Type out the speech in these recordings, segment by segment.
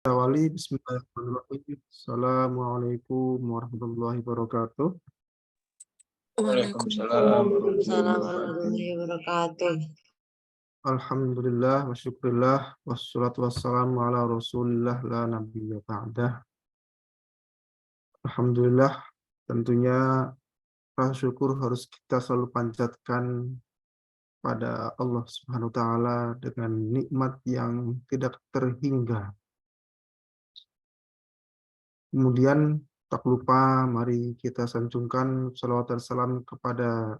Awali, bismillahirrahmanirrahim. Assalamualaikum warahmatullahi wabarakatuh. Waalaikumsalam warahmatullahi warahmatullahi wabarakatuh. Alhamdulillah wa syukurillah wassalatu wassalamu ala rasulillah la nabiyya ba'dah. Alhamdulillah, tentunya rasa syukur harus kita selalu panjatkan pada Allah Subhanahu wa taala dengan nikmat yang tidak terhingga. Kemudian tak lupa mari kita sanjungkan salawat dan salam kepada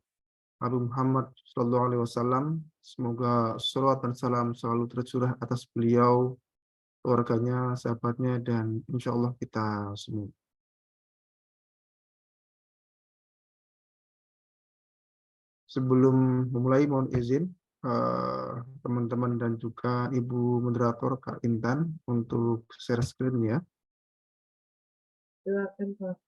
Nabi Muhammad Shallallahu Alaihi Wasallam. Semoga salawat dan salam selalu tercurah atas beliau, keluarganya, sahabatnya, dan insya Allah kita semua. Sebelum memulai, mohon izin teman-teman dan juga Ibu Moderator Kak Intan untuk share screen ya. Silakan, Pak.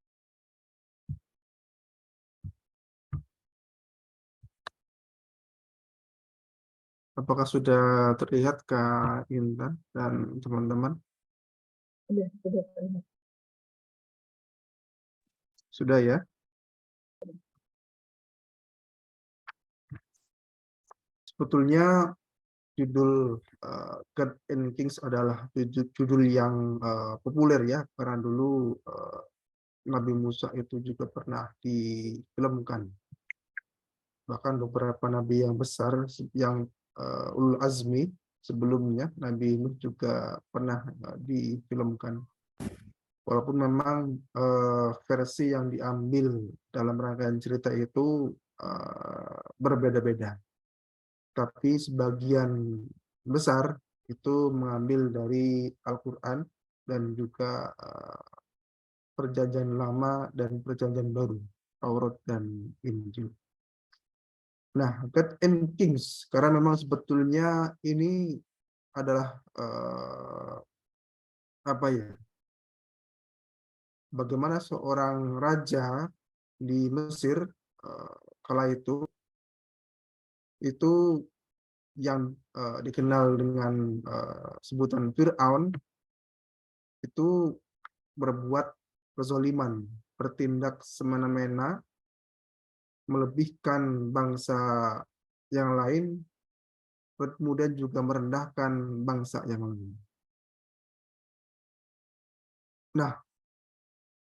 Apakah sudah terlihat Kak Intan dan teman-teman? Sudah terlihat. Sudah ya? Sebetulnya judul God and Kings adalah judul yang populer ya, karena dulu Nabi Musa itu juga pernah difilmkan. Bahkan beberapa nabi yang besar yang ulul azmi sebelumnya, Nabi Nuh juga pernah difilmkan. Walaupun memang versi yang diambil dalam rangkaian cerita itu berbeda-beda. Tapi sebagian besar itu mengambil dari Al-Quran dan juga Perjanjian Lama dan Perjanjian Baru, Taurat dan Injil. Nah, God and Kings, karena memang sebetulnya ini adalah bagaimana seorang raja di Mesir kala itu yang dikenal dengan sebutan Fir'aun itu berbuat kezaliman, bertindak semena-mena, melebihkan bangsa yang lain, kemudian juga merendahkan bangsa yang lain. Nah,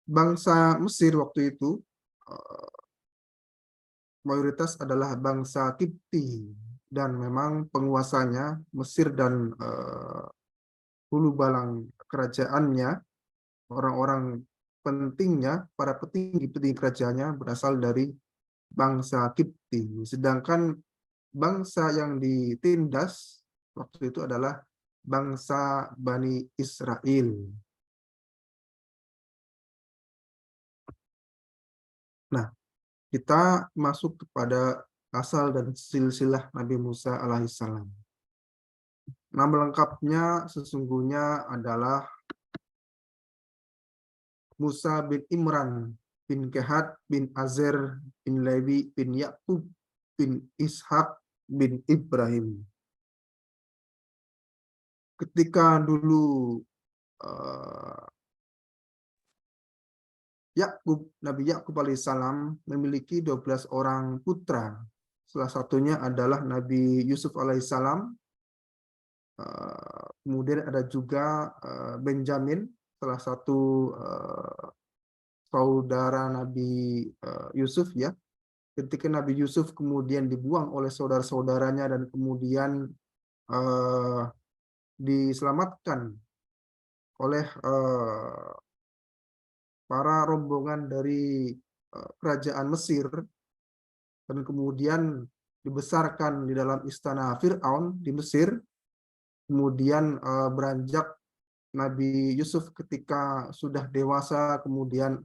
bangsa Mesir waktu itu mayoritas adalah bangsa Kipti, dan memang penguasanya Mesir dan hulu balang kerajaannya, orang-orang pentingnya, para petinggi-petinggi kerajaannya berasal dari bangsa Kipti. Sedangkan bangsa yang ditindas waktu itu adalah bangsa Bani Israel. Nah, kita masuk kepada asal dan silsilah Nabi Musa alaihissalam. Nama lengkapnya sesungguhnya adalah Musa bin Imran bin Kehat bin Azer bin Lewi bin Yakub bin Ishak bin Ibrahim. Ketika dulu Nabi Yakub alaihissalam memiliki 12 orang putra. Salah satunya adalah Nabi Yusuf alaihissalam. Kemudian ada juga Benjamin, salah satu saudara Nabi Yusuf ya. Ketika Nabi Yusuf kemudian dibuang oleh saudara-saudaranya dan kemudian diselamatkan oleh para rombongan dari kerajaan Mesir dan kemudian dibesarkan di dalam istana Fir'aun di Mesir. Kemudian beranjak Nabi Yusuf ketika sudah dewasa, kemudian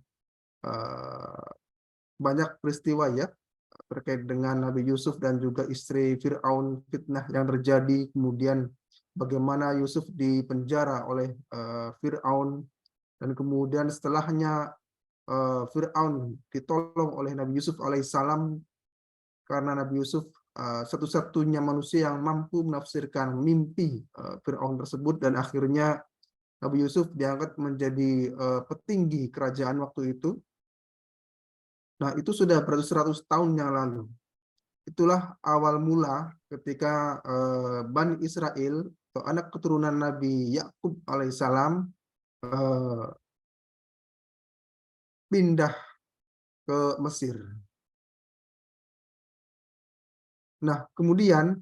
banyak peristiwa ya terkait dengan Nabi Yusuf dan juga istri Fir'aun, fitnah yang terjadi, kemudian bagaimana Yusuf dipenjara oleh Fir'aun, dan kemudian setelahnya Fir'aun ditolong oleh Nabi Yusuf alaihissalam, karena Nabi Yusuf satu-satunya manusia yang mampu menafsirkan mimpi Fir'aun tersebut, dan akhirnya Nabi Yusuf diangkat menjadi petinggi kerajaan waktu itu. Nah, itu sudah beratus-ratus tahun yang lalu. Itulah awal mula ketika Bani Israel atau anak keturunan Nabi Yakub alaihissalam pindah ke Mesir. Nah, kemudian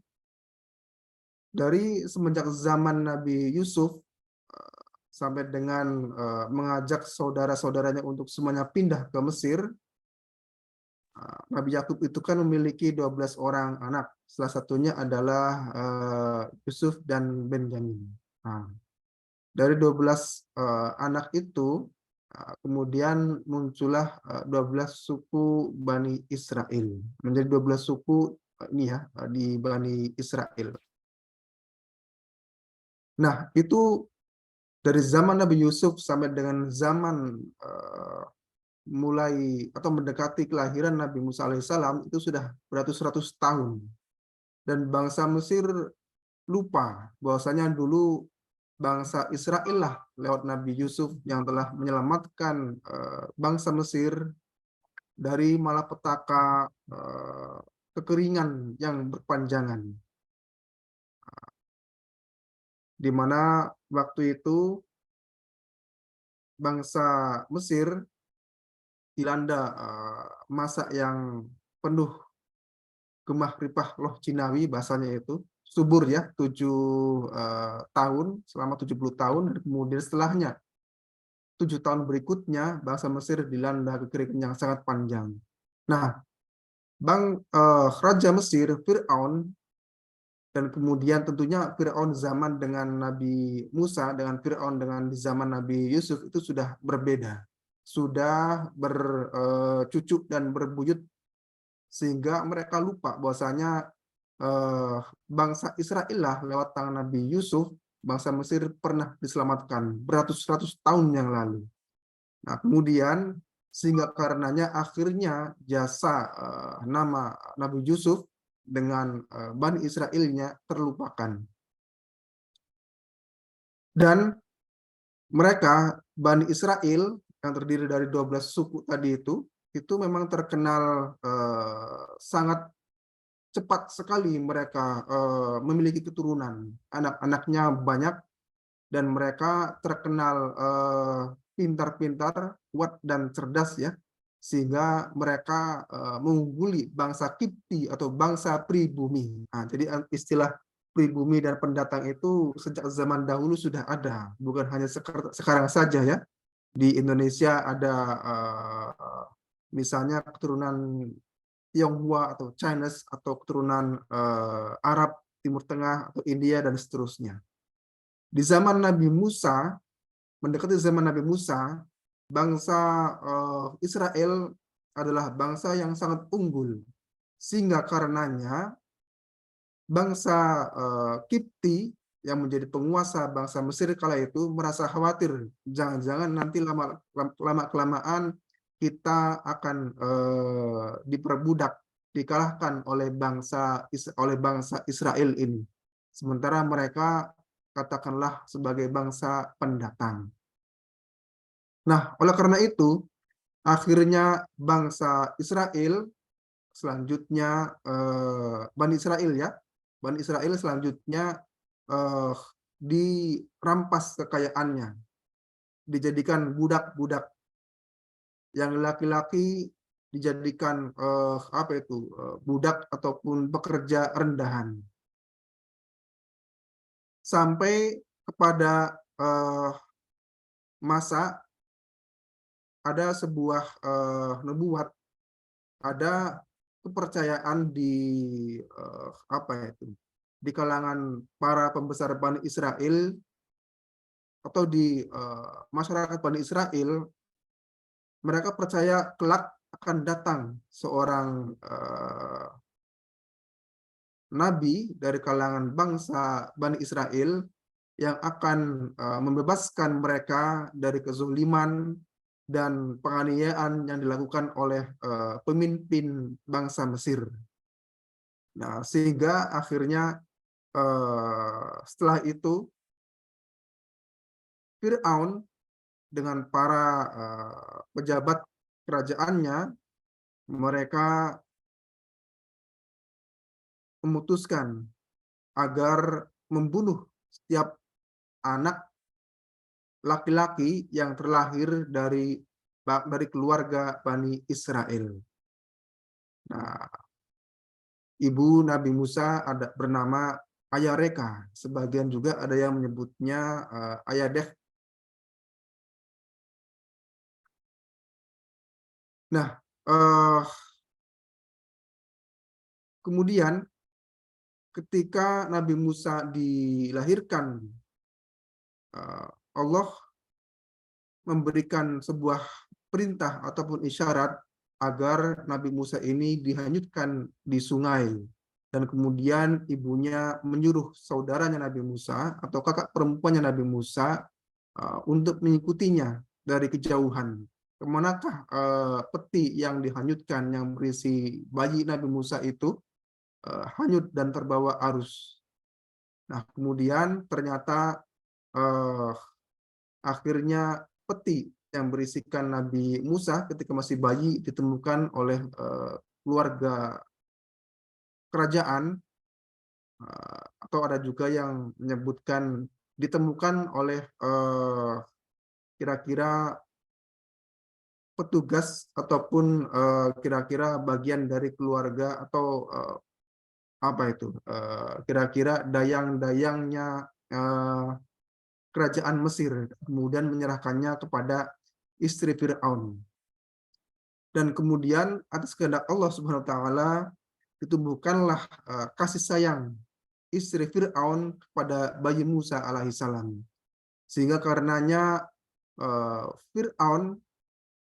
dari semenjak zaman Nabi Yusuf sampai dengan mengajak saudara-saudaranya untuk semuanya pindah ke Mesir, Nabi Yakub itu kan memiliki 12 orang anak. Salah satunya adalah Yusuf dan Benyamin. Nah, dari 12 anak itu kemudian muncullah 12 suku Bani Israel. Menjadi 12 suku ini ya di Bani Israel. Nah, itu dari zaman Nabi Yusuf sampai dengan zaman mulai atau mendekati kelahiran Nabi Musa alaihissalam itu sudah beratus-ratus tahun. Dan bangsa Mesir lupa bahwasanya dulu bangsa Israel lah lewat Nabi Yusuf yang telah menyelamatkan bangsa Mesir dari malapetaka kekeringan yang berpanjangan, di mana waktu itu bangsa Mesir dilanda masa yang penuh gemah ripah loh Cinawi, bahasanya itu subur ya, 7 tahun, selama 70 tahun, dan kemudian setelahnya 7 tahun berikutnya bangsa Mesir dilanda kekeringan yang sangat panjang. Nah, Raja Mesir Fir'aun, dan kemudian tentunya Fir'aun zaman dengan Nabi Musa dengan Fir'aun dengan di zaman Nabi Yusuf itu sudah berbeda, sudah bercucuk dan berbuyut, sehingga mereka lupa bahwasanya bangsa Israel lah lewat tangan Nabi Yusuf, bangsa Mesir pernah diselamatkan beratus-ratus tahun yang lalu. Nah, kemudian sehingga karenanya akhirnya jasa nama Nabi Yusuf dengan Bani Israelnya terlupakan. Dan mereka, Bani Israel, yang terdiri dari 12 suku tadi itu memang terkenal sangat cepat sekali mereka memiliki keturunan. Anak-anaknya banyak, dan mereka terkenal pintar-pintar, kuat dan cerdas ya, sehingga mereka mengungguli bangsa Kipti atau bangsa pribumi. Nah, jadi istilah pribumi dan pendatang itu sejak zaman dahulu sudah ada, bukan hanya sekarang saja ya. Di Indonesia ada misalnya keturunan Tionghoa atau Chinese atau keturunan Arab, Timur Tengah atau India dan seterusnya. Di zaman Nabi Musa, mendekati zaman Nabi Musa, bangsa Israel adalah bangsa yang sangat unggul, sehingga karenanya bangsa Kipti yang menjadi penguasa bangsa Mesir kala itu merasa khawatir, jangan-jangan nanti lama-kelamaan kita akan diperbudak, dikalahkan oleh bangsa Israel ini. Sementara mereka katakanlah sebagai bangsa pendatang. Nah, oleh karena itu, akhirnya bangsa Israel selanjutnya Bani Israel ya, Bani Israel selanjutnya dirampas kekayaannya, dijadikan budak-budak, yang laki-laki dijadikan budak ataupun pekerja rendahan, sampai kepada masa ada sebuah nubuat, ada kepercayaan di kalangan para pembesar Bani Israel atau di masyarakat Bani Israel. Mereka percaya kelak akan datang seorang nabi dari kalangan bangsa Bani Israel yang akan membebaskan mereka dari kezaliman dan penganiayaan yang dilakukan oleh pemimpin bangsa Mesir. Nah, sehingga akhirnya setelah itu Fir'aun dengan para pejabat kerajaannya, mereka memutuskan agar membunuh setiap anak laki-laki yang terlahir dari keluarga Bani Israel. Nah, ibu Nabi Musa ada bernama Ayareka, sebagian juga ada yang menyebutnya Ayadeh. Nah, kemudian ketika Nabi Musa dilahirkan, Allah memberikan sebuah perintah ataupun isyarat agar Nabi Musa ini dihanyutkan di sungai. Dan kemudian ibunya menyuruh saudaranya Nabi Musa atau kakak perempuannya Nabi Musa untuk mengikutinya dari kejauhan. Kemanakah peti yang dihanyutkan yang berisi bayi Nabi Musa itu hanyut dan terbawa arus. Nah, kemudian ternyata akhirnya peti yang berisikan Nabi Musa ketika masih bayi ditemukan oleh keluarga kerajaan, atau ada juga yang menyebutkan ditemukan oleh kira-kira petugas ataupun kira-kira bagian dari keluarga atau apa itu kira-kira dayang-dayangnya kerajaan Mesir, kemudian menyerahkannya kepada istri Fir'aun. Dan kemudian atas kehendak Allah Subhanahu wa taala ditumbuhkanlah kasih sayang istri Fir'aun kepada bayi Musa alaihissalam. Sehingga karenanya Fir'aun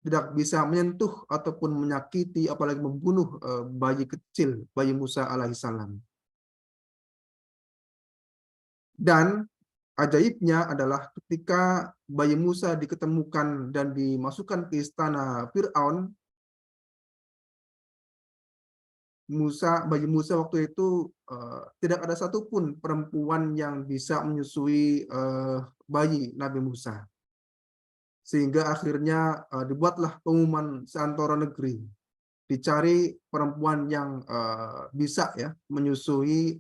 tidak bisa menyentuh ataupun menyakiti apalagi membunuh bayi kecil, bayi Musa alaihissalam. Dan ajaibnya adalah ketika bayi Musa diketemukan dan dimasukkan ke istana Fir'aun, bayi Musa waktu itu tidak ada satupun perempuan yang bisa menyusui bayi Nabi Musa. Sehingga akhirnya dibuatlah pengumuman seantero negeri. Dicari perempuan yang bisa ya menyusui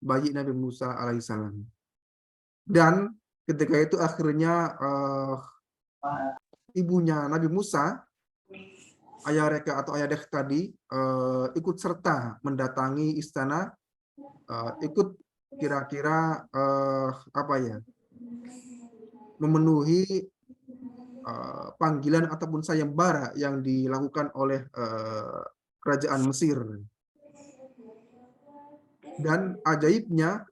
bayi Nabi Musa alaihissalam. Dan ketika itu akhirnya ibunya Nabi Musa, Ayareka atau Ayadeh tadi, ikut serta mendatangi istana, ikut kira-kira apa ya, memenuhi panggilan ataupun sayembara yang dilakukan oleh kerajaan Mesir. Dan ajaibnya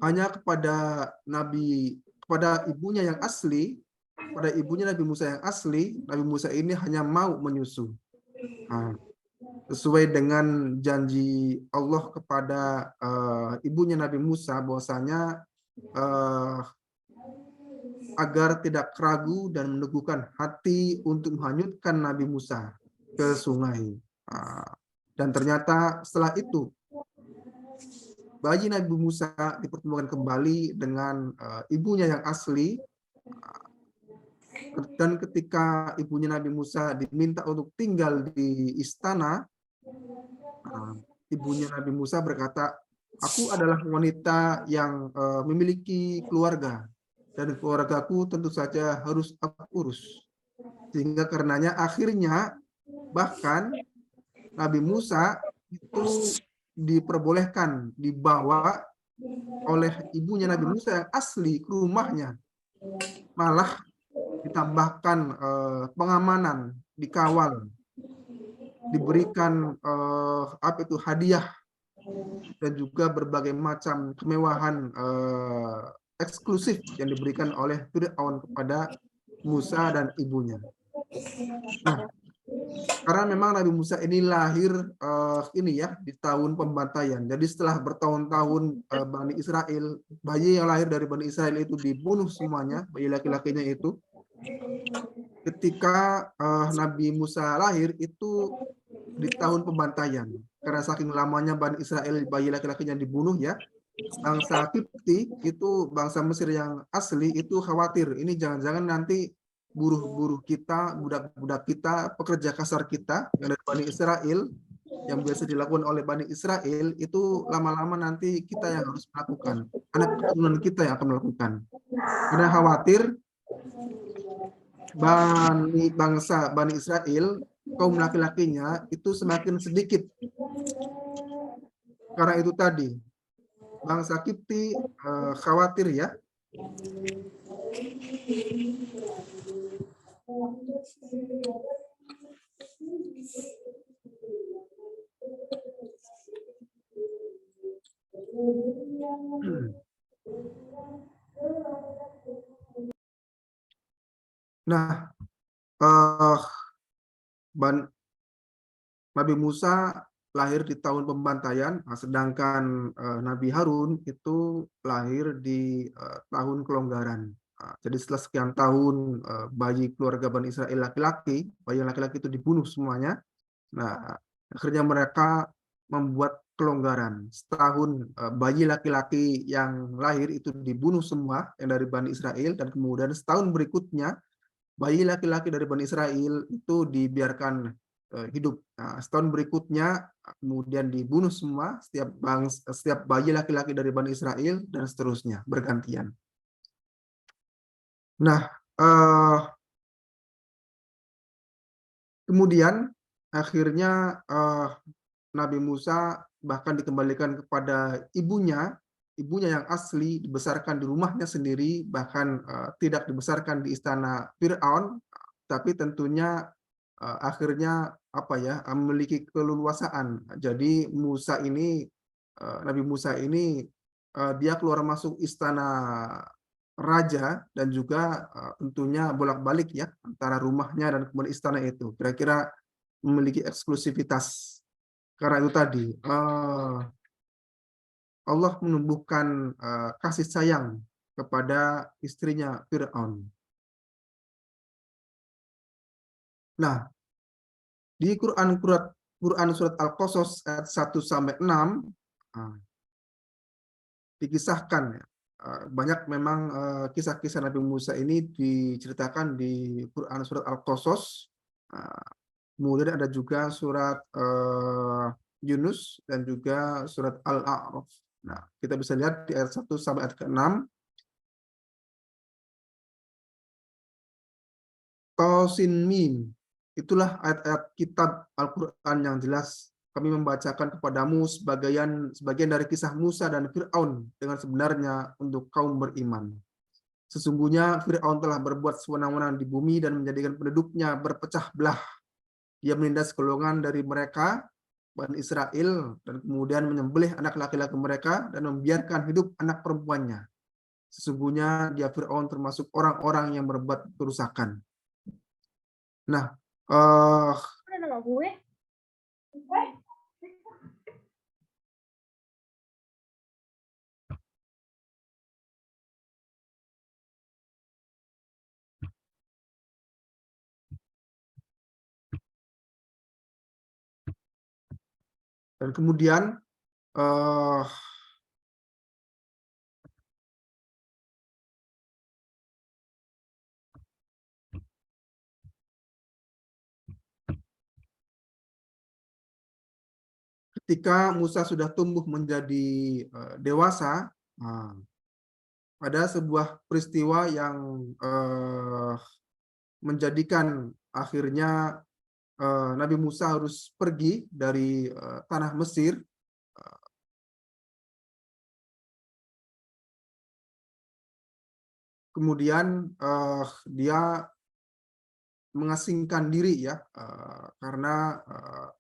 hanya kepada ibunya yang asli, pada ibunya Nabi Musa yang asli, Nabi Musa ini hanya mau menyusu. Nah, sesuai dengan janji Allah kepada ibunya Nabi Musa bahwasanya agar tidak ragu dan meneguhkan hati untuk menghanyutkan Nabi Musa ke sungai. Dan ternyata setelah itu bayi Nabi Musa dipertemukan kembali dengan ibunya yang asli. Dan ketika ibunya Nabi Musa diminta untuk tinggal di istana, ibunya Nabi Musa berkata, aku adalah wanita yang memiliki keluarga, dan keluargaku tentu saja harus aku urus. Sehingga karenanya akhirnya bahkan Nabi Musa itu diperbolehkan dibawa oleh ibunya Nabi Musa yang asli ke rumahnya. Malah ditambahkan pengamanan, dikawal, diberikan hadiah, dan juga berbagai macam kemewahan eksklusif yang diberikan oleh Fir'aun kepada Musa dan ibunya. Nah, karena memang Nabi Musa ini lahir di tahun pembantaian. Jadi setelah bertahun-tahun Bani Israel, bayi yang lahir dari Bani Israel itu dibunuh semuanya, bayi laki-lakinya itu. Ketika Nabi Musa lahir itu di tahun pembantaian. Karena saking lamanya Bani Israel bayi laki-lakinya dibunuh ya, bangsa Kipti itu bangsa Mesir yang asli itu khawatir ini jangan-jangan nanti buruh-buruh kita, budak-budak kita, pekerja kasar kita yang dari Bani Israel yang biasa dilakukan oleh Bani Israel itu lama-lama nanti kita yang harus melakukan, anak keturunan kita yang akan melakukan. Karena khawatir bangsa Bani Israel kaum laki-lakinya itu semakin sedikit. Karena itu tadi bangsa Kipti khawatir ya. Nah, Nabi Musa lahir di tahun pembantaian, sedangkan Nabi Harun itu lahir di tahun kelonggaran. Jadi setelah sekian tahun bayi keluarga Bani Israel laki-laki, bayi laki-laki itu dibunuh semuanya. Nah, akhirnya mereka membuat kelonggaran. Setahun bayi laki-laki yang lahir itu dibunuh semua yang dari Bani Israel, dan kemudian setahun berikutnya bayi laki-laki dari Bani Israel itu dibiarkan hidup. Nah, setahun berikutnya kemudian dibunuh semua setiap bayi laki-laki dari Bani Israel dan seterusnya bergantian. Nah, kemudian akhirnya Nabi Musa bahkan dikembalikan kepada ibunya yang asli, dibesarkan di rumahnya sendiri, bahkan tidak dibesarkan di istana Fir'aun, tapi tentunya akhirnya memiliki keleluasaan. Jadi Nabi Musa ini dia keluar masuk istana raja dan juga tentunya bolak-balik ya antara rumahnya dan kemudian istana itu. Kira-kira memiliki eksklusivitas. Karena itu tadi Allah menumbuhkan kasih sayang kepada istrinya Fir'aun. Nah, di Quran surat Al-Qasas ayat 1 sampai 6 dikisahkan ya, banyak memang kisah-kisah Nabi Musa ini diceritakan di Quran surat Al-Qasas. Kemudian ada juga surat Yunus dan juga surat Al-A'raf. Nah, kita bisa lihat di ayat 1 sampai ayat ke-6. Tosin Mim. Itulah ayat-ayat kitab Al-Quran yang jelas. Kami membacakan kepadamu sebagian dari kisah Musa dan Fir'aun dengan sebenarnya untuk kaum beriman. Sesungguhnya Fir'aun telah berbuat sewenang-wenang di bumi dan menjadikan penduduknya berpecah belah. Dia menindas golongan dari mereka, Bani Israel, dan kemudian menyembelih anak laki-laki mereka dan membiarkan hidup anak perempuannya. Sesungguhnya dia Fir'aun termasuk orang-orang yang berbuat kerusakan. Nah, nama gue. dan kemudian ketika Musa sudah tumbuh menjadi dewasa, ada sebuah peristiwa yang menjadikan akhirnya Nabi Musa harus pergi dari tanah Mesir. Kemudian dia mengasingkan diri ya, karena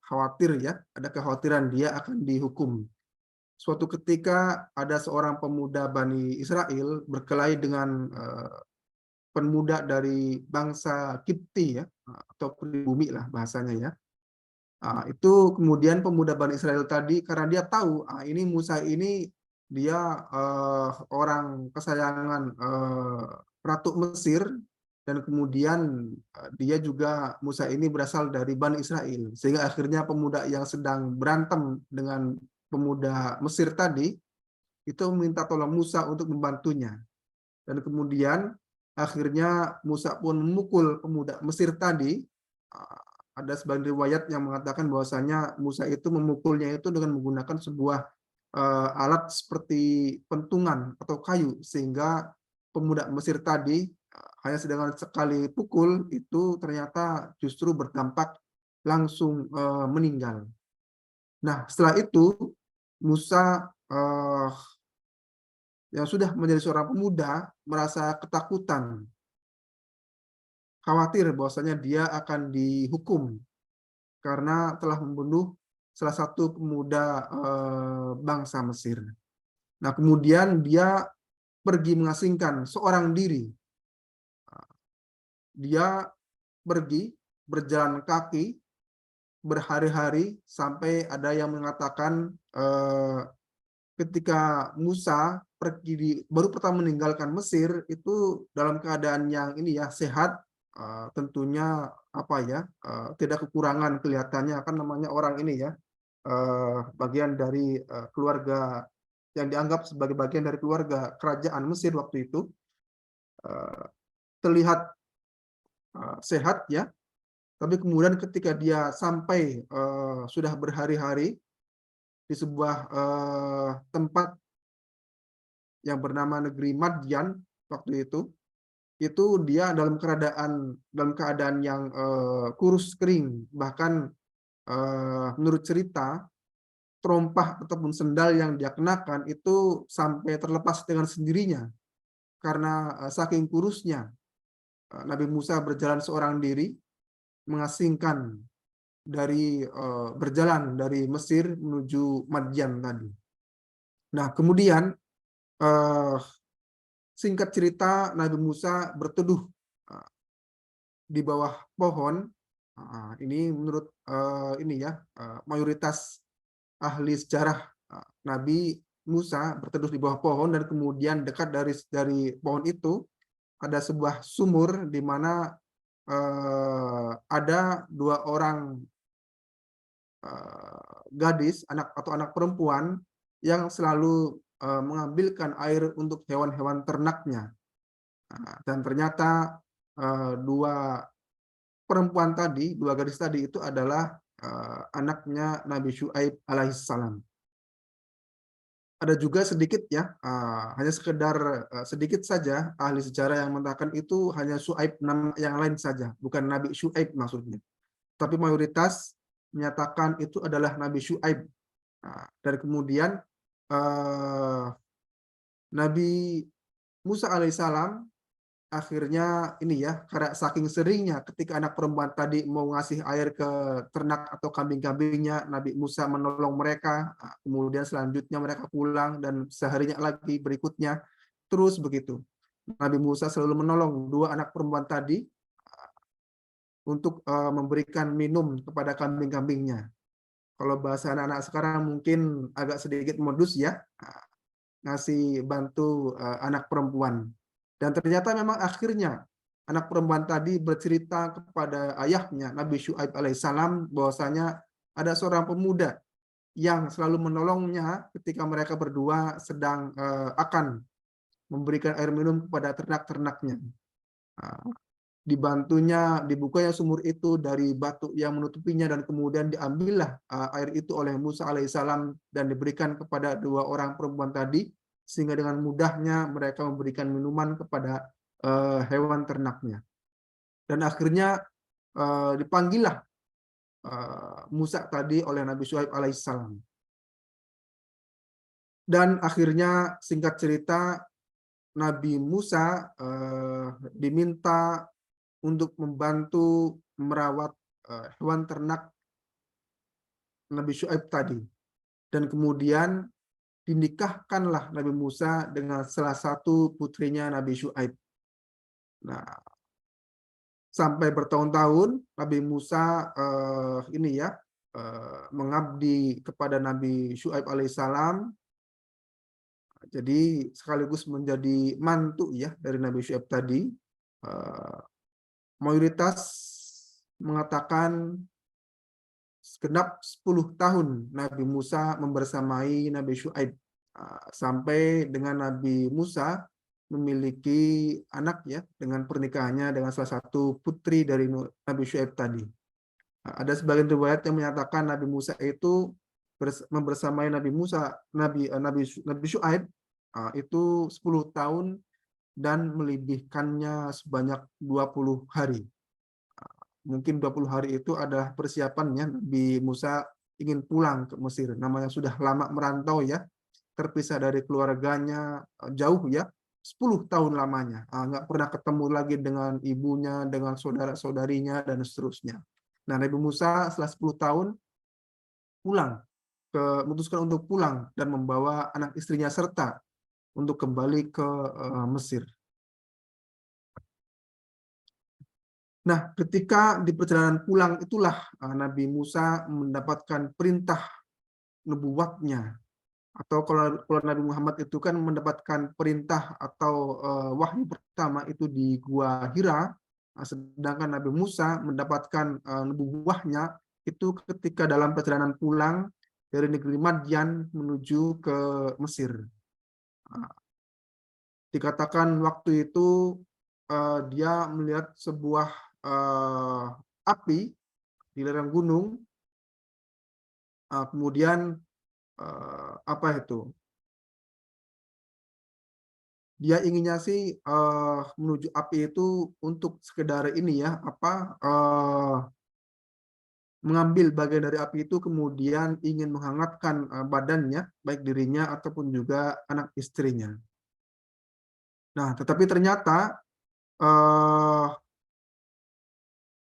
khawatir ya, ada kekhawatiran dia akan dihukum. Suatu ketika ada seorang pemuda Bani Israel berkelahi dengan pemuda dari bangsa Kipti ya, atau pribumi lah bahasanya ya. Itu kemudian pemuda Bani Israel tadi, karena dia tahu ini Musa ini dia orang kesayangan Ratu Mesir, dan kemudian dia juga Musa ini berasal dari Bani Israel, sehingga akhirnya pemuda yang sedang berantem dengan pemuda Mesir tadi itu meminta tolong Musa untuk membantunya. Dan kemudian akhirnya Musa pun memukul pemuda Mesir tadi. Ada sebagian riwayat yang mengatakan bahwasanya Musa itu memukulnya itu dengan menggunakan sebuah alat seperti pentungan atau kayu, sehingga pemuda Mesir tadi hanya dengan sekali pukul itu ternyata justru berdampak langsung meninggal. Nah, setelah itu Musa yang sudah menjadi seorang pemuda merasa ketakutan, khawatir bahwasanya dia akan dihukum karena telah membunuh salah satu pemuda bangsa Mesir. Nah, kemudian dia pergi mengasingkan seorang diri. Dia pergi berjalan kaki berhari-hari sampai ada yang mengatakan ketika Musa baru pertama meninggalkan Mesir itu dalam keadaan yang ini ya sehat, tentunya apa ya, tidak kekurangan kelihatannya, kan namanya orang ini ya, bagian dari keluarga yang dianggap sebagai bagian dari keluarga kerajaan Mesir waktu itu, terlihat sehat ya, tapi kemudian ketika dia sampai sudah berhari-hari di sebuah tempat yang bernama negeri Madian waktu itu dia dalam keadaan yang kurus kering, bahkan menurut cerita terompah ataupun sendal yang dia kenakan itu sampai terlepas dengan sendirinya karena saking kurusnya. Nabi Musa berjalan seorang diri mengasingkan berjalan dari Mesir menuju Madian tadi. Nah, kemudian singkat cerita Nabi Musa berteduh di bawah pohon. Ini menurut mayoritas ahli sejarah, Nabi Musa berteduh di bawah pohon dan kemudian dekat dari pohon itu ada sebuah sumur di mana ada dua orang gadis, anak perempuan yang selalu mengambilkan air untuk hewan-hewan ternaknya. Dan ternyata dua gadis tadi itu adalah anaknya Nabi Syuaib alaihissalam. Ada juga sedikit ya, hanya sekedar sedikit saja ahli sejarah yang mengatakan itu hanya Syuaib nama yang lain saja, bukan Nabi Syuaib maksudnya. Tapi mayoritas menyatakan itu adalah Nabi Syuaib. Dan kemudian Nabi Musa alaihissalam akhirnya ini ya, karena saking seringnya ketika anak perempuan tadi mau ngasih air ke ternak atau kambing-kambingnya, Nabi Musa menolong mereka, kemudian selanjutnya mereka pulang dan seharinya lagi berikutnya terus begitu. Nabi Musa selalu menolong dua anak perempuan tadi untuk memberikan minum kepada kambing-kambingnya. Kalau bahasa anak-anak sekarang mungkin agak sedikit modus ya, ngasih bantu anak perempuan. Dan ternyata memang akhirnya anak perempuan tadi bercerita kepada ayahnya Nabi Syuaib alaihissalam bahwasanya ada seorang pemuda yang selalu menolongnya ketika mereka berdua sedang akan memberikan air minum kepada ternak-ternaknya. Dibukanya sumur itu dari batu yang menutupinya dan kemudian diambillah air itu oleh Musa alaihissalam dan diberikan kepada dua orang perempuan tadi, sehingga dengan mudahnya mereka memberikan minuman kepada hewan ternaknya. Dan akhirnya dipanggillah Musa tadi oleh Nabi Syuaib alaihissalam. Dan akhirnya singkat cerita Nabi Musa diminta untuk membantu merawat hewan ternak Nabi Syuaib tadi. Dan kemudian dinikahkanlah Nabi Musa dengan salah satu putrinya Nabi Syuaib. Nah, sampai bertahun-tahun Nabi Musa mengabdi kepada Nabi Syuaib alaihissalam. Jadi sekaligus menjadi mantu ya dari Nabi Syuaib tadi. Mayoritas mengatakan segenap 10 tahun Nabi Musa membersamai Nabi Syuaib. sampai dengan Nabi Musa memiliki anak ya dengan pernikahannya dengan salah satu putri dari Nabi Syuaib tadi. Ada sebagian riwayat yang menyatakan Nabi Musa itu membersamai Nabi Musa, Nabi Syuaib itu 10 tahun dan melebihkannya sebanyak 20 hari. Mungkin 20 hari itu adalah persiapannya Nabi Musa ingin pulang ke Mesir. Namanya sudah lama merantau ya, terpisah dari keluarganya jauh ya, 10 tahun lamanya. Nggak pernah ketemu lagi dengan ibunya, dengan saudara-saudarinya, dan seterusnya. Nah, Nabi Musa setelah 10 tahun pulang, memutuskan untuk pulang dan membawa anak istrinya serta untuk kembali ke Mesir. Nah, ketika di perjalanan pulang itulah Nabi Musa mendapatkan perintah nubuatnya. Atau kalau Nabi Muhammad itu kan mendapatkan perintah atau wahyu pertama itu di Gua Hira, sedangkan Nabi Musa mendapatkan nubuahnya itu ketika dalam perjalanan pulang dari negeri Madyan menuju ke Mesir. Dikatakan waktu itu dia melihat sebuah api di lereng gunung, kemudian apa itu? Dia inginnya sih menuju api itu untuk sekedar ini ya, mengambil bagian dari api itu kemudian ingin menghangatkan badannya, baik dirinya ataupun juga anak istrinya. Nah, tetapi ternyata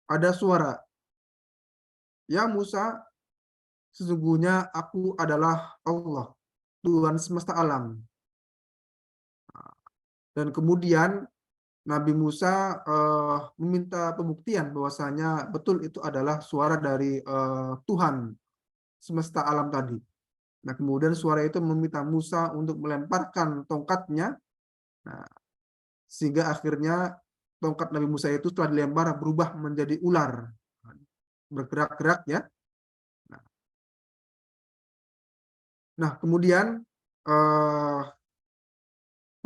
ada suara, "Ya Musa, sesungguhnya aku adalah Allah, Tuhan semesta alam." Dan kemudian Nabi Musa meminta pembuktian bahwasanya betul itu adalah suara dari Tuhan semesta alam tadi. Nah, kemudian suara itu meminta Musa untuk melemparkan tongkatnya, nah, sehingga akhirnya tongkat Nabi Musa itu setelah dilempar berubah menjadi ular, bergerak-gerak ya. Nah, kemudian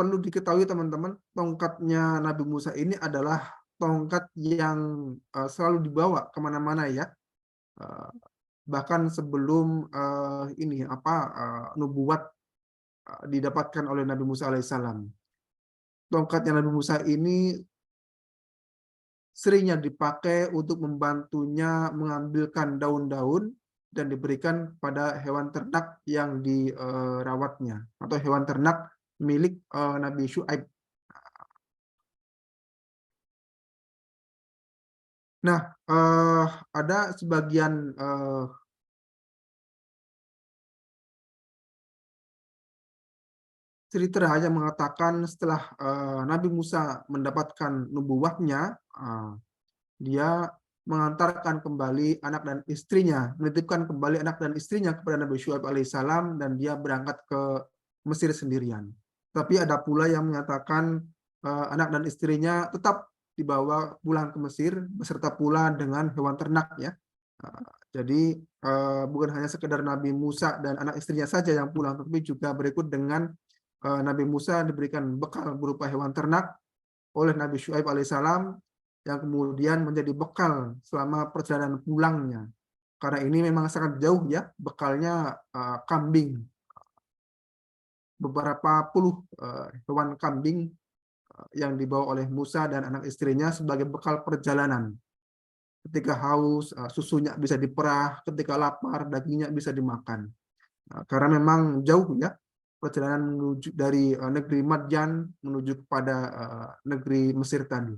perlu diketahui teman-teman, tongkatnya Nabi Musa ini adalah tongkat yang selalu dibawa kemana-mana ya. Bahkan sebelum nubuat didapatkan oleh Nabi Musa alaihissalam. Tongkatnya Nabi Musa ini seringnya dipakai untuk membantunya mengambilkan daun-daun dan diberikan pada hewan ternak yang dirawatnya atau hewan ternak milik Nabi Syuaib. Nah, ada sebagian cerita yang mengatakan setelah Nabi Musa mendapatkan nubuahnya, dia mengantarkan kembali anak dan istrinya, menitipkan kembali anak dan istrinya kepada Nabi Syuaib alaihissalam, dan dia berangkat ke Mesir sendirian. Tapi ada pula yang menyatakan anak dan istrinya tetap dibawa pulang ke Mesir beserta pula dengan hewan ternak ya. Jadi bukan hanya sekedar Nabi Musa dan anak istrinya saja yang pulang, tapi juga berikut dengan Nabi Musa diberikan bekal berupa hewan ternak oleh Nabi Syuaib alaihissalam yang kemudian menjadi bekal selama perjalanan pulangnya. Karena ini memang sangat jauh ya, bekalnya kambing. Beberapa puluh hewan kambing yang dibawa oleh Musa dan anak istrinya sebagai bekal perjalanan. Ketika haus, susunya bisa diperah, ketika lapar, dagingnya bisa dimakan. Karena memang jauh ya, perjalanan menuju dari negeri Madyan menuju kepada negeri Mesir tadi.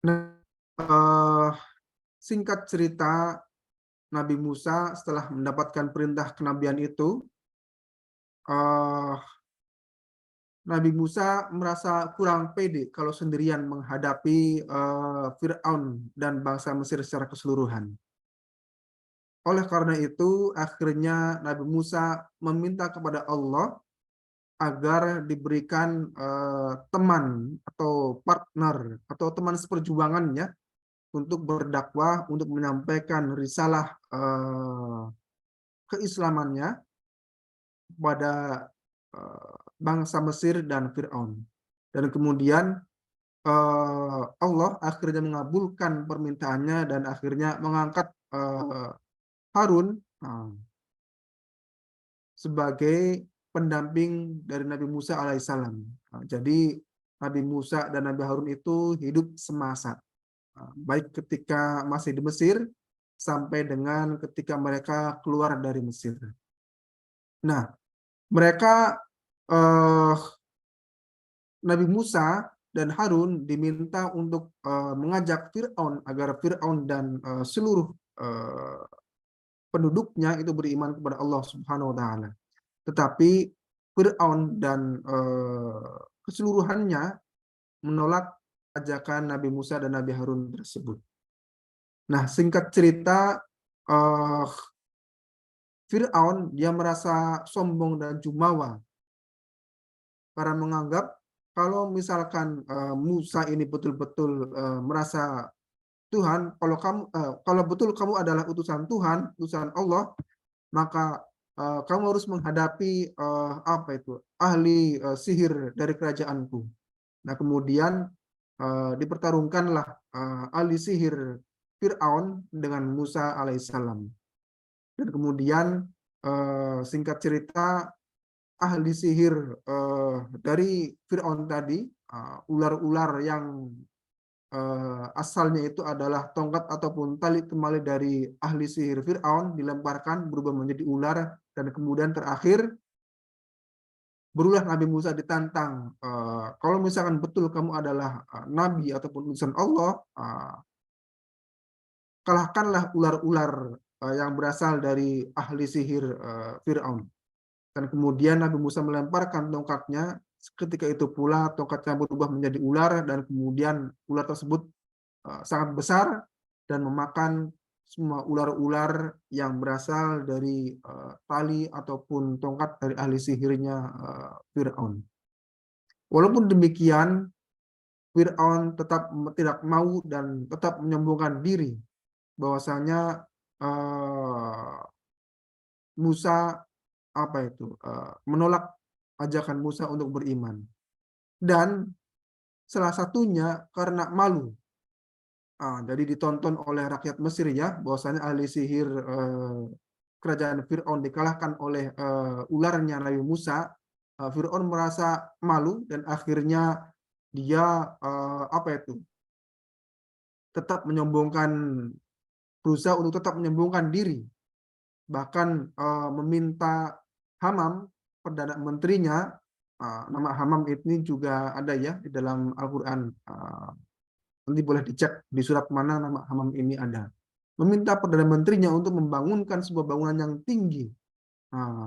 Nah, singkat cerita, Nabi Musa setelah mendapatkan perintah kenabian itu, Nabi Musa merasa kurang pede kalau sendirian menghadapi Fir'aun dan bangsa Mesir secara keseluruhan. Oleh karena itu, akhirnya Nabi Musa meminta kepada Allah agar diberikan teman atau partner atau teman seperjuangannya untuk berdakwah, untuk menyampaikan risalah keislamannya kepada bangsa Mesir dan Fir'aun. Dan kemudian Allah akhirnya mengabulkan permintaannya dan akhirnya mengangkat Harun sebagai pendamping dari Nabi Musa alaihissalam. Jadi Nabi Musa dan Nabi Harun itu hidup semasa, baik ketika masih di Mesir sampai dengan ketika mereka keluar dari Mesir. Nah, mereka Nabi Musa dan Harun diminta untuk mengajak Fir'aun agar Fir'aun dan seluruh penduduknya itu beriman kepada Allah Subhanahu wa taala. Tetapi Fir'aun dan keseluruhannya menolak ajakan Nabi Musa dan Nabi Harun tersebut. Nah, singkat cerita, Fir'aun dia merasa sombong dan jumawa karena menganggap kalau misalkan Musa ini betul-betul merasa Tuhan, kalau betul kamu adalah utusan Tuhan, utusan Allah, maka kamu harus menghadapi ahli sihir dari kerajaanku. Nah, kemudian dipertarungkanlah ahli sihir Fir'aun dengan Musa alaihissalam. Dan kemudian singkat cerita, ahli sihir dari Fir'aun tadi, ular-ular yang asalnya itu adalah tongkat ataupun tali temali dari ahli sihir Fir'aun dilemparkan berubah menjadi ular, dan kemudian terakhir berulah Nabi Musa ditantang, kalau misalkan betul kamu adalah nabi ataupun utusan Allah, kalahkanlah ular-ular yang berasal dari ahli sihir Fir'aun. Dan kemudian Nabi Musa melemparkan tongkatnya, ketika itu pula tongkatnya berubah menjadi ular, dan kemudian ular tersebut sangat besar dan memakan semua ular-ular yang berasal dari tali ataupun tongkat dari ahli sihirnya Fir'aun. Walaupun demikian, Fir'aun tetap tidak mau dan tetap menyombongkan diri bahwasanya Musa menolak ajakan Musa untuk beriman. Dan salah satunya karena malu. Jadi ditonton oleh rakyat Mesir ya, bahwasanya ahli sihir kerajaan Fir'aun dikalahkan oleh ularnya Nabi Musa. Fir'aun merasa malu dan akhirnya dia tetap menyombongkan, berusaha untuk tetap menyombongkan diri, bahkan meminta Hamam, perdana menterinya. Nama Hamam ini juga ada ya di dalam Al-Quran. Nanti boleh dicek di surat mana nama Hamam ini ada. Meminta perdana menterinya untuk membangunkan sebuah bangunan yang tinggi.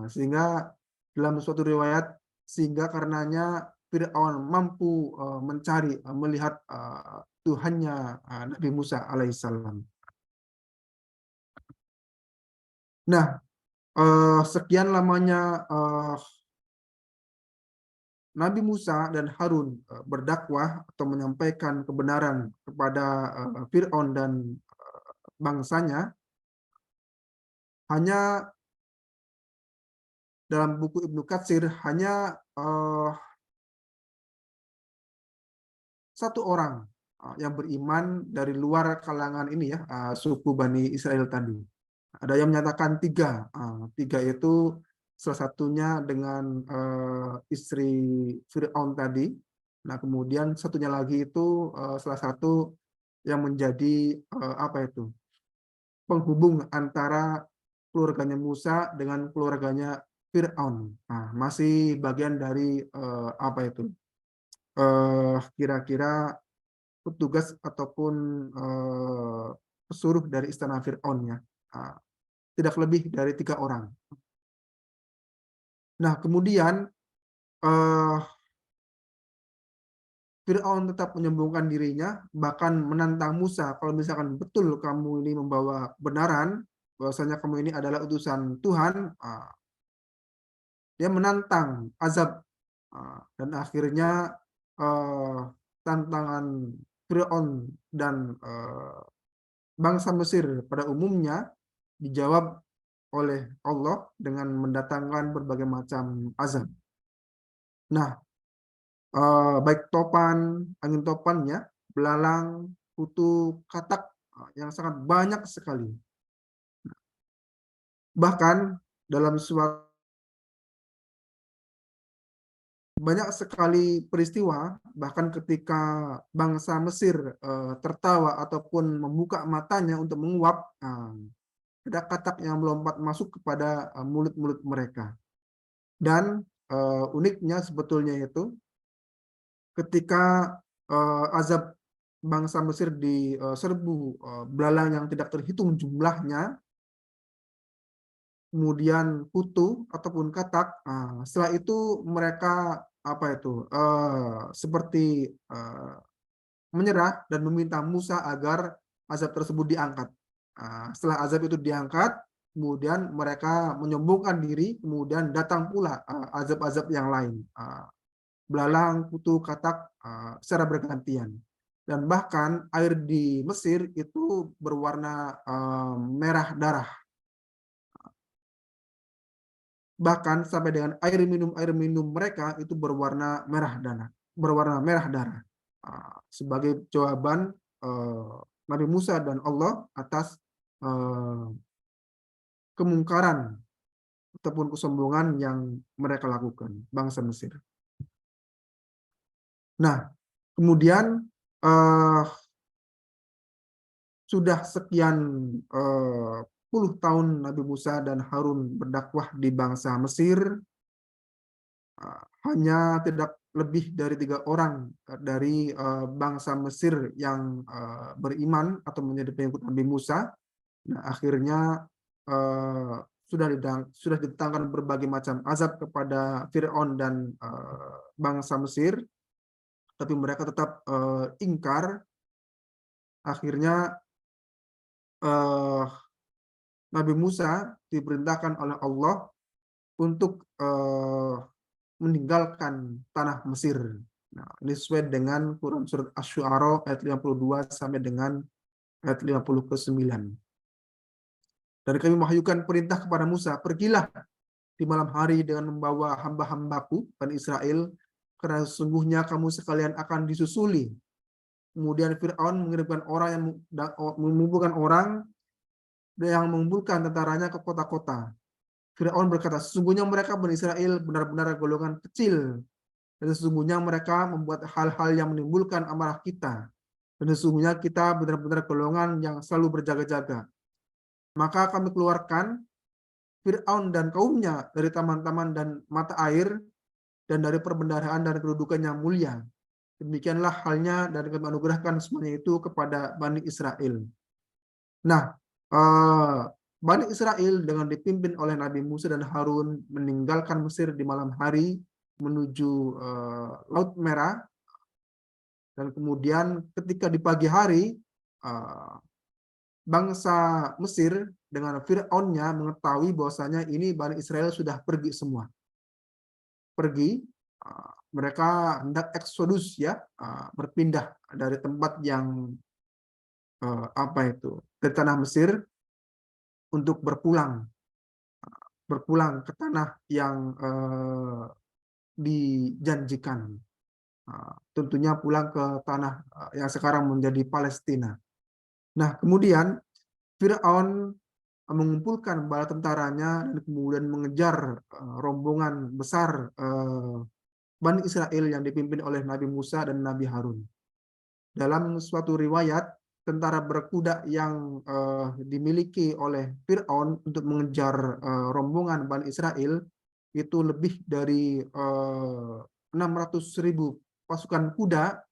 Sehingga dalam suatu riwayat, sehingga karenanya Fir'aun mampu melihat Tuhannya Nabi Musa alaihissalam. Nah, sekian lamanya Nabi Musa dan Harun berdakwah atau menyampaikan kebenaran kepada Fir'aun dan bangsanya. Hanya dalam buku Ibnu Katsir hanya satu orang yang beriman dari luar kalangan ini ya, suku Bani Israel tadi. Ada yang menyatakan tiga itu salah satunya dengan istri Fir'aun tadi. Nah, kemudian satunya lagi itu salah satu yang menjadi penghubung antara keluarganya Musa dengan keluarganya Fir'aun. Nah, masih bagian dari kira-kira petugas ataupun pesuruh dari istana Fir'aun ya. Tidak lebih dari 3 orang. Nah, kemudian Fir'aun tetap menyombongkan dirinya, bahkan menantang Musa, kalau misalkan betul kamu ini membawa kebenaran, bahwasanya kamu ini adalah utusan Tuhan, dia menantang azab. Dan akhirnya tantangan Fir'aun dan bangsa Mesir pada umumnya dijawab oleh Allah dengan mendatangkan berbagai macam azab. Nah, baik topan, angin topannya, belalang, kutu, katak yang sangat banyak sekali. Bahkan dalam suatu banyak sekali peristiwa, bahkan ketika bangsa Mesir tertawa ataupun membuka matanya untuk menguap, ada katak yang melompat masuk kepada mulut-mulut mereka. Dan uniknya sebetulnya itu ketika azab bangsa Mesir diserbu belalang yang tidak terhitung jumlahnya, kemudian kutu ataupun katak, setelah itu mereka seperti menyerah dan meminta Musa agar azab tersebut diangkat. Setelah azab itu diangkat, kemudian mereka menyombongkan diri, kemudian datang pula azab-azab yang lain, belalang, kutu, katak secara bergantian. Dan bahkan air di Mesir itu berwarna merah darah. Bahkan sampai dengan air minum mereka itu berwarna merah darah. Sebagai jawaban Nabi Musa dan Allah atas kemungkaran ataupun kesombongan yang mereka lakukan, bangsa Mesir. Nah, kemudian sudah sekian puluh tahun Nabi Musa dan Harun berdakwah di bangsa Mesir, hanya tidak lebih dari 3 orang dari bangsa Mesir yang beriman atau menjadi pengikut Nabi Musa. Nah, akhirnya sudah didatangkan berbagai macam azab kepada Firaun dan bangsa Mesir, tapi mereka tetap ingkar. Akhirnya Nabi Musa diperintahkan oleh Allah untuk meninggalkan tanah Mesir. Nah, ini sesuai dengan Quran surat Asy-Syu'ara ayat 52 sampai dengan ayat 59. Dan kami wahyukan perintah kepada Musa, pergilah di malam hari dengan membawa hamba-hambaku Bani Israel, karena sesungguhnya kamu sekalian akan disusuli. Kemudian Fir'aun mengirimkan orang yang mengumpulkan orang yang mengumpulkan tentaranya ke kota-kota. Fir'aun berkata, sesungguhnya mereka Bani Israel benar-benar golongan kecil, dan sesungguhnya mereka membuat hal-hal yang menimbulkan amarah kita, dan sesungguhnya kita benar-benar golongan yang selalu berjaga-jaga. Maka kami keluarkan Fir'aun dan kaumnya dari taman-taman dan mata air, dan dari perbendaharaan dan kedudukan yang mulia. Demikianlah halnya dan kami anugerahkan semuanya itu kepada Bani Israel. Nah, Bani Israel dengan dipimpin oleh Nabi Musa dan Harun meninggalkan Mesir di malam hari menuju Laut Merah, dan kemudian ketika di pagi hari bangsa Mesir dengan Fir'aunnya mengetahui bahwasanya ini Bani Israel sudah pergi semua. Pergi, mereka hendak eksodus ya, berpindah dari tempat yang dari tanah Mesir untuk berpulang ke tanah yang dijanjikan. Tentunya pulang ke tanah yang sekarang menjadi Palestina. Nah, kemudian Fir'aun mengumpulkan bala tentaranya dan kemudian mengejar rombongan besar Bani Israel yang dipimpin oleh Nabi Musa dan Nabi Harun. Dalam suatu riwayat, tentara berkuda yang dimiliki oleh Fir'aun untuk mengejar rombongan Bani Israel itu lebih dari 600.000 pasukan kuda,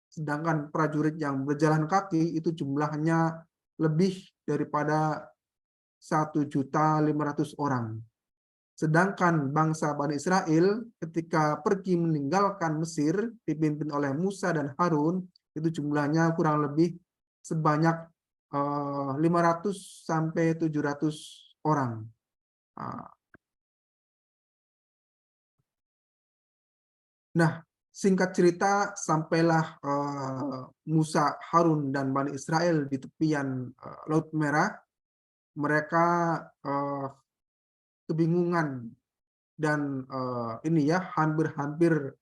sedangkan prajurit yang berjalan kaki itu jumlahnya lebih daripada 1.500.000 orang. Sedangkan bangsa Bani Israel ketika pergi meninggalkan Mesir dipimpin oleh Musa dan Harun itu jumlahnya kurang lebih sebanyak 500 sampai 700 orang. Nah, singkat cerita, sampailah Musa, Harun, dan Bani Israel di tepian Laut Merah. Mereka kebingungan dan ini ya hampir-hampir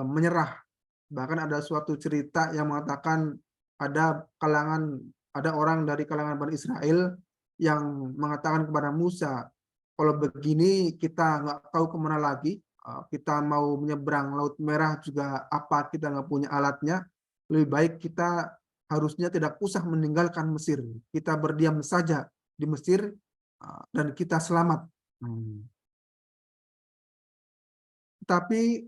menyerah. Bahkan ada suatu cerita yang mengatakan ada orang dari kalangan Bani Israel yang mengatakan kepada Musa, kalau begini kita nggak tahu kemana lagi, kita mau menyeberang Laut Merah juga apa kita nggak punya alatnya, lebih baik kita harusnya tidak usah meninggalkan Mesir, kita berdiam saja di Mesir dan kita selamat. Tapi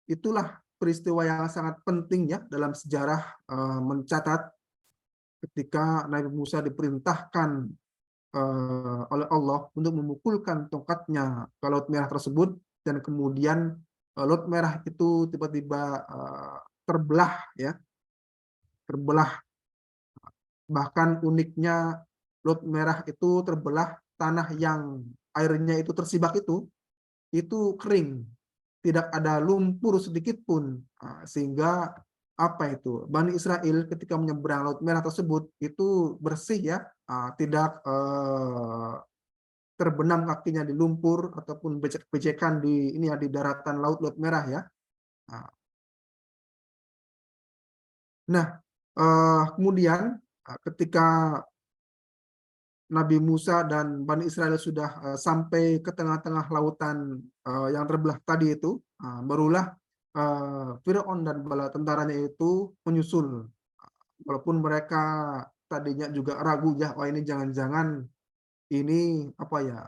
itulah peristiwa yang sangat penting ya dalam sejarah, mencatat ketika Nabi Musa diperintahkan oleh Allah untuk memukulkan tongkatnya ke Laut Merah tersebut, dan kemudian Laut Merah itu tiba-tiba terbelah ya, terbelah. Bahkan uniknya Laut Merah itu terbelah, tanah yang airnya itu tersibak itu kering, tidak ada lumpur sedikit pun. Sehingga apa itu, Bani Israel ketika menyeberang Laut Merah tersebut itu bersih ya, tidak terbenam kakinya di lumpur ataupun becek-becekan di ini ya, di daratan Laut Merah ya. Nah, kemudian ketika Nabi Musa dan Bani Israel sudah sampai ke tengah-tengah lautan yang terbelah tadi itu, barulah Firaun dan bala tentaranya itu menyusul. Walaupun mereka tadinya juga ragu ya, oh ini jangan-jangan ini apa ya,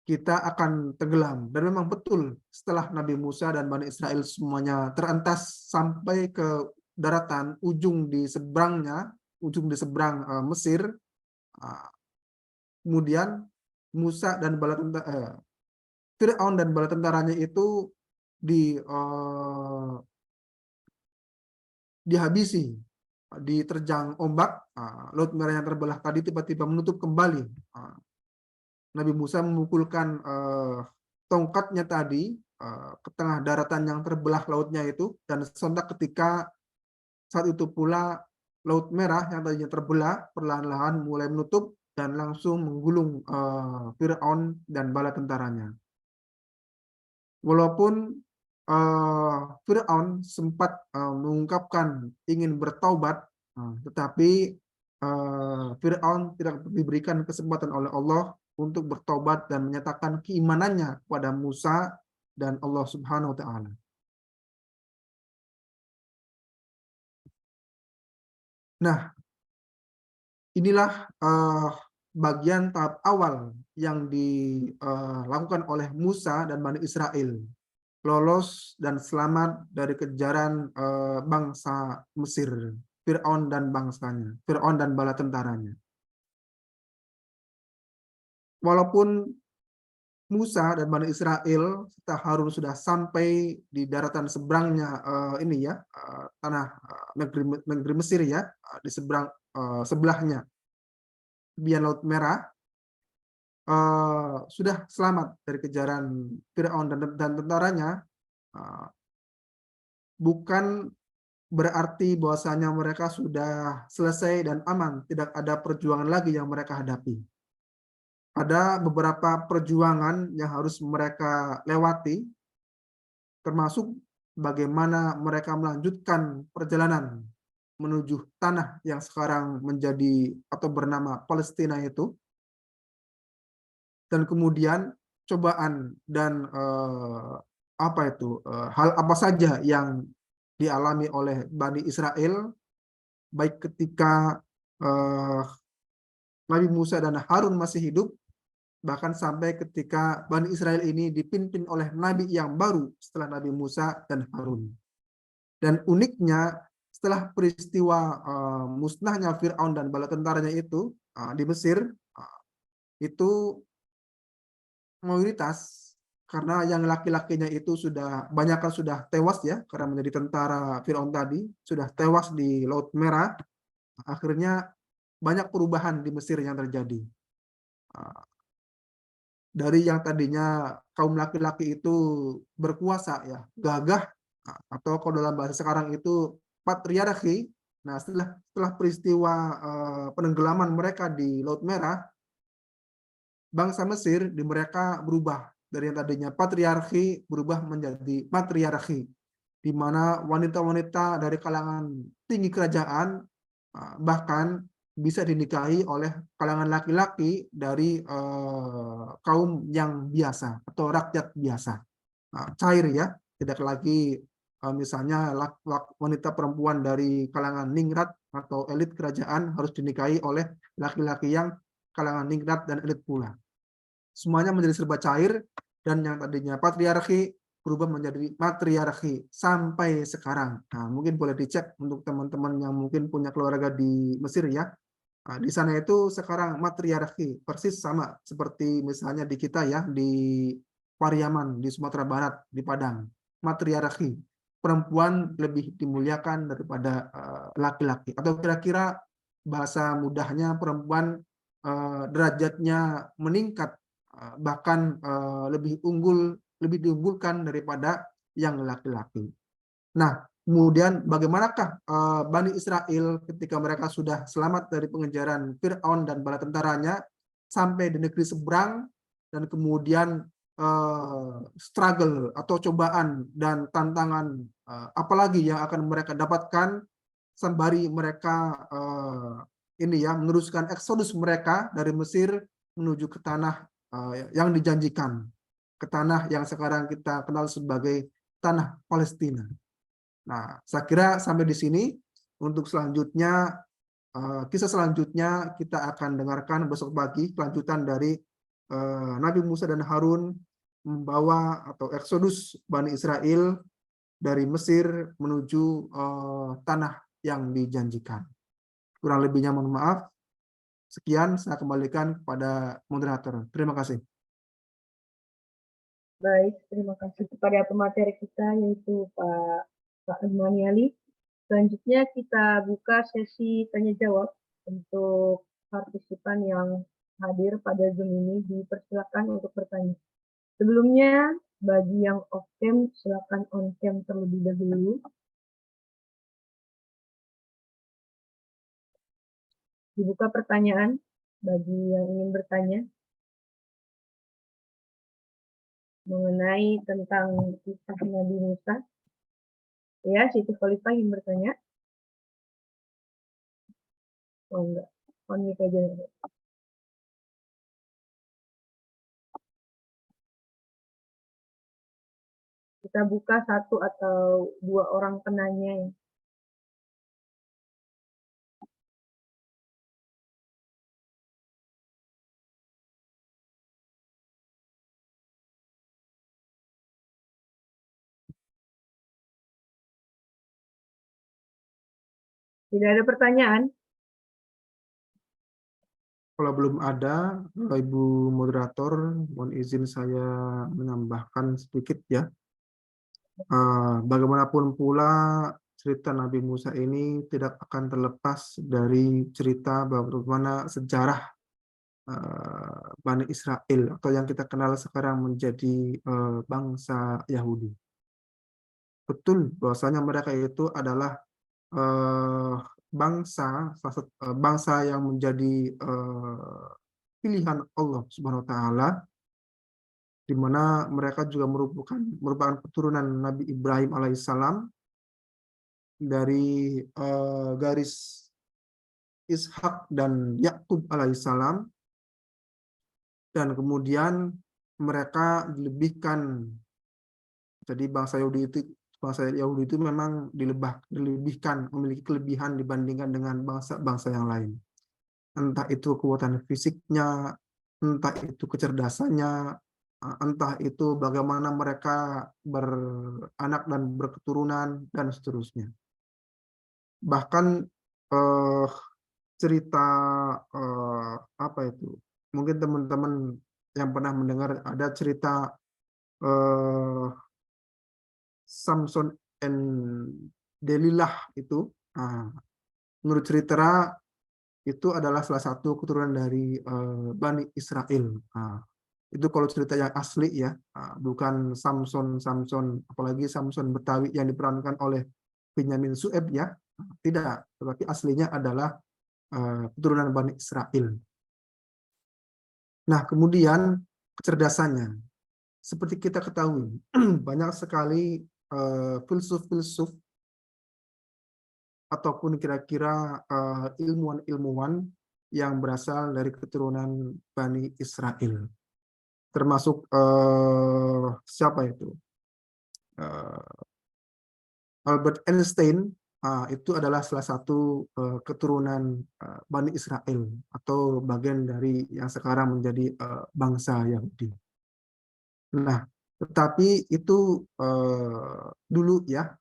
kita akan tenggelam. Dan memang betul, setelah Nabi Musa dan Bani Israel semuanya terentas sampai ke daratan ujung di seberangnya, ujung di seberang Mesir, kemudian Musa dan bala tentara, Fir'aun dan bala tentaranya itu dihabisi, diterjang ombak. Laut Merah yang terbelah tadi tiba-tiba menutup kembali. Nabi Musa memukulkan tongkatnya tadi ke tengah daratan yang terbelah lautnya itu, dan sontak ketika saat itu pula Laut Merah yang tadinya terbelah perlahan-lahan mulai menutup dan langsung menggulung Fir'aun dan bala tentaranya. Walaupun Fir'aun sempat mengungkapkan ingin bertaubat, tetapi Fir'aun tidak diberikan kesempatan oleh Allah untuk bertobat dan menyatakan keimanannya kepada Musa dan Allah Subhanahu wa Ta'ala. Nah, inilah bagian tahap awal yang dilakukan oleh Musa dan Bani Israel, lolos dan selamat dari kejaran bangsa Mesir, Fir'aun dan bangsanya, Fir'aun dan bala tentaranya. Walaupun Musa dan Bani Israel serta Harun sudah sampai di daratan seberangnya ini ya, tanah negeri Mesir ya, di seberang sebelahnya tepian Laut Merah, sudah selamat dari kejaran Firaun dan tentaranya, bukan berarti bahwasanya mereka sudah selesai dan aman, tidak ada perjuangan lagi yang mereka hadapi. Ada beberapa perjuangan yang harus mereka lewati, termasuk bagaimana mereka melanjutkan perjalanan menuju tanah yang sekarang menjadi atau bernama Palestina itu, dan kemudian cobaan dan hal apa saja yang dialami oleh Bani Israel, baik ketika Nabi Musa dan Harun masih hidup, bahkan sampai ketika Bani Israel ini dipimpin oleh Nabi yang baru setelah Nabi Musa dan Harun. Dan uniknya, setelah peristiwa musnahnya Fir'aun dan bala tentaranya itu di Mesir, itu mayoritas, karena yang laki-lakinya itu sudah banyak kan sudah tewas ya, karena menjadi tentara Fir'aun tadi, sudah tewas di Laut Merah. Akhirnya banyak perubahan di Mesir yang terjadi. dari yang tadinya kaum laki-laki itu berkuasa ya, gagah, atau kalau dalam bahasa sekarang itu patriarki. Nah, setelah peristiwa penenggelaman mereka di Laut Merah, bangsa Mesir di mereka berubah dari yang tadinya patriarki berubah menjadi matriarki, di mana wanita-wanita dari kalangan tinggi kerajaan bahkan bisa dinikahi oleh kalangan laki-laki dari kaum yang biasa atau rakyat biasa. Cair ya, tidak lagi misalnya wanita perempuan dari kalangan ningrat atau elit kerajaan harus dinikahi oleh laki-laki yang kalangan ningrat dan elit pula. Semuanya menjadi serba cair, dan yang tadinya patriarki berubah menjadi matriarki sampai sekarang. Nah, mungkin boleh dicek untuk teman-teman yang mungkin punya keluarga di Mesir ya. Nah, di sana itu sekarang matriarki persis sama seperti misalnya di kita ya, di Pariaman di Sumatera Barat, di Padang. Matriarki, perempuan lebih dimuliakan daripada laki-laki. Atau kira-kira bahasa mudahnya, perempuan derajatnya meningkat, bahkan lebih diunggulkan daripada yang laki-laki. Nah, kemudian bagaimanakah Bani Israel ketika mereka sudah selamat dari pengejaran Fir'aun dan bala tentaranya sampai di negeri seberang, dan kemudian struggle atau cobaan dan tantangan apalagi yang akan mereka dapatkan sembari mereka ini ya meneruskan eksodus mereka dari Mesir menuju ke tanah yang dijanjikan, ke tanah yang sekarang kita kenal sebagai tanah Palestina. Nah, saya kira sampai di sini. Untuk selanjutnya, kisah selanjutnya kita akan dengarkan besok pagi kelanjutan dari Nabi Musa dan Harun membawa atau eksodus Bani Israel dari Mesir menuju tanah yang dijanjikan. Kurang lebihnya mohon maaf. Sekian, saya kembalikan kepada moderator. Terima kasih. Baik, terima kasih kepada pemateri kita yaitu Pak Azmani Ali. Selanjutnya kita buka sesi tanya jawab untuk partisipan yang hadir pada Zoom ini, dipersilakan untuk bertanya. Sebelumnya, bagi yang off cam, silakan on cam terlebih dahulu. Dibuka pertanyaan bagi yang ingin bertanya mengenai tentang kisah Nabi Musa. Ya, Siti Khalifah ingin bertanya. Oh enggak, on mic aja. Kita buka satu atau dua orang penanya ya. Tidak ada pertanyaan? Kalau belum ada, Ibu moderator, mohon izin saya menambahkan sedikit ya. Bagaimanapun pula cerita Nabi Musa ini tidak akan terlepas dari cerita bagaimana sejarah Bani Israel atau yang kita kenal sekarang menjadi bangsa Yahudi. Betul bahwasanya mereka itu adalah bangsa yang menjadi pilihan Allah Subhanahu wa taala, di mana mereka juga merupakan keturunan Nabi Ibrahim alaihissalam dari garis Ishak dan Yakub alaihissalam, dan kemudian mereka dilebihkan. Jadi bangsa Yahudi itu memang dilebihkan, memiliki kelebihan dibandingkan dengan bangsa-bangsa yang lain. Entah itu kekuatan fisiknya, entah itu kecerdasannya, entah itu bagaimana mereka beranak dan berketurunan, dan seterusnya. Bahkan cerita apa itu? Mungkin teman-teman yang pernah mendengar ada cerita Samson and Delilah itu. Menurut cerita itu adalah salah satu keturunan dari Bani Israel. Itu kalau cerita yang asli ya, bukan Samson, apalagi Samson Betawi yang diperankan oleh Benyamin Sueb ya, tidak. Tetapi aslinya adalah keturunan Bani Israel. Nah, kemudian kecerdasannya. Seperti kita ketahui, banyak sekali filsuf-filsuf ataupun kira-kira ilmuwan-ilmuwan yang berasal dari keturunan Bani Israel. Termasuk siapa itu? Albert Einstein itu adalah salah satu keturunan Bani Israel atau bagian dari yang sekarang menjadi bangsa Yahudi. Nah, tetapi itu dulu ya,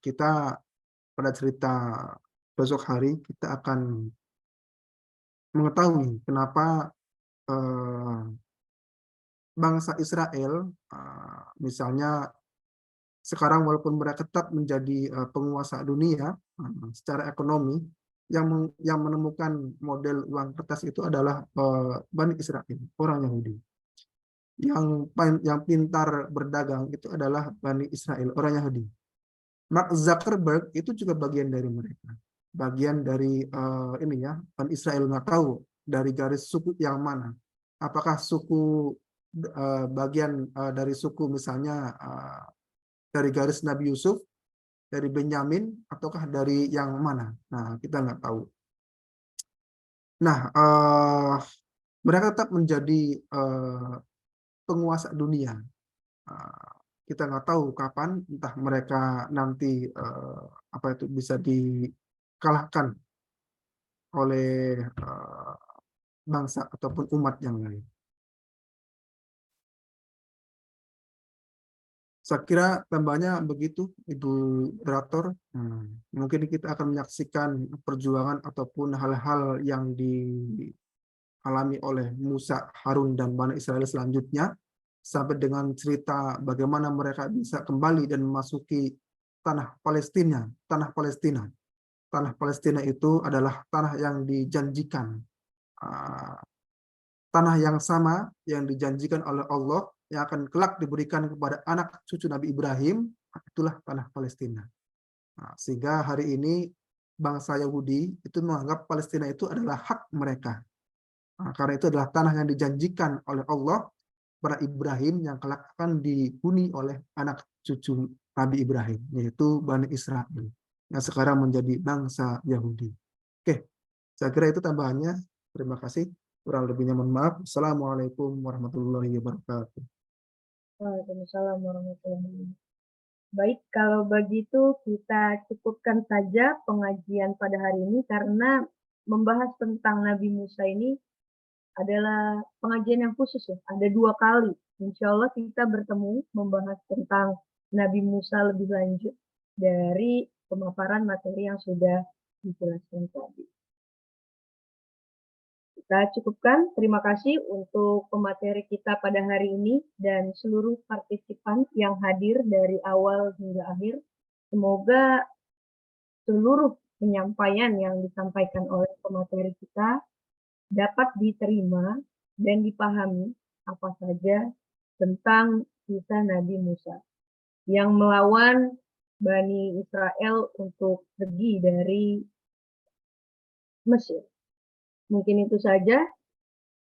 kita pada cerita besok hari kita akan mengetahui kenapa bangsa Israel misalnya sekarang walaupun mereka tetap menjadi penguasa dunia secara ekonomi, yang menemukan model uang kertas itu adalah Bani Israel, orang Yahudi. Yang pintar berdagang itu adalah Bani Israel, orang Yahudi. Mark Zuckerberg itu juga bagian dari mereka, bagian dari ini ya, Bani Israel. Nggak tahu dari garis suku yang mana, apakah suku bagian dari suku misalnya dari garis Nabi Yusuf, dari Benyamin, ataukah dari yang mana? Nah, kita nggak tahu. Nah, mereka tetap menjadi penguasa dunia. Kita nggak tahu kapan, entah mereka nanti apa itu bisa dikalahkan oleh bangsa ataupun umat yang lain. Saya kira tambahnya begitu, Ibu Moderator. Mungkin kita akan menyaksikan perjuangan ataupun hal-hal yang dialami oleh Musa, Harun, dan Bani Israel selanjutnya, sampai dengan cerita bagaimana mereka bisa kembali dan memasuki tanah Palestina. Tanah Palestina. Tanah Palestina itu adalah tanah yang dijanjikan. Tanah yang sama yang dijanjikan oleh Allah yang akan kelak diberikan kepada anak cucu Nabi Ibrahim, itulah tanah Palestina. Sehingga hari ini bangsa Yahudi itu menganggap Palestina itu adalah hak mereka. Karena itu adalah tanah yang dijanjikan oleh Allah kepada Ibrahim yang kelak akan dihuni oleh anak cucu Nabi Ibrahim, yaitu Bani Israel, yang sekarang menjadi bangsa Yahudi. Oke, saya kira itu tambahannya. Terima kasih. Kurang lebihnya mohon maaf. Assalamualaikum warahmatullahi wabarakatuh. Waalaikumsalam warahmatullahi wabarakatuh. Baik, kalau begitu kita cukupkan saja pengajian pada hari ini karena membahas tentang Nabi Musa ini adalah pengajian yang khusus ya. Ada 2 kali. Insya Allah kita bertemu membahas tentang Nabi Musa lebih lanjut dari pemaparan materi yang sudah dijelaskan tadi. Kita cukupkan. Terima kasih untuk pemateri kita pada hari ini dan seluruh partisipan yang hadir dari awal hingga akhir. Semoga seluruh penyampaian yang disampaikan oleh pemateri kita dapat diterima dan dipahami apa saja tentang kisah Nabi Musa yang melawan Bani Israel untuk pergi dari Mesir. Mungkin itu saja.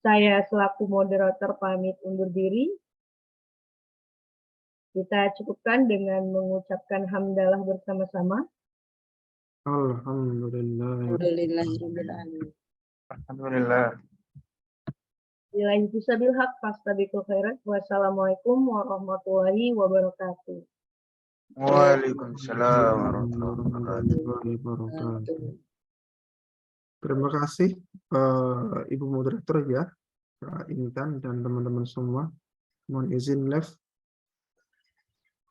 Saya selaku moderator pamit undur diri. Kita cukupkan dengan mengucapkan hamdalah bersama-sama. Alhamdulillah. Alhamdulillah. Billahi fisabil haq fastabiqul khairat. Wassalamualaikum warahmatullahi wabarakatuh. Waalaikumsalam warahmatullahi Wabarakatuh. Terima kasih Ibu Moderator ya, Kak Intan dan teman-teman semua. Mohon izin live.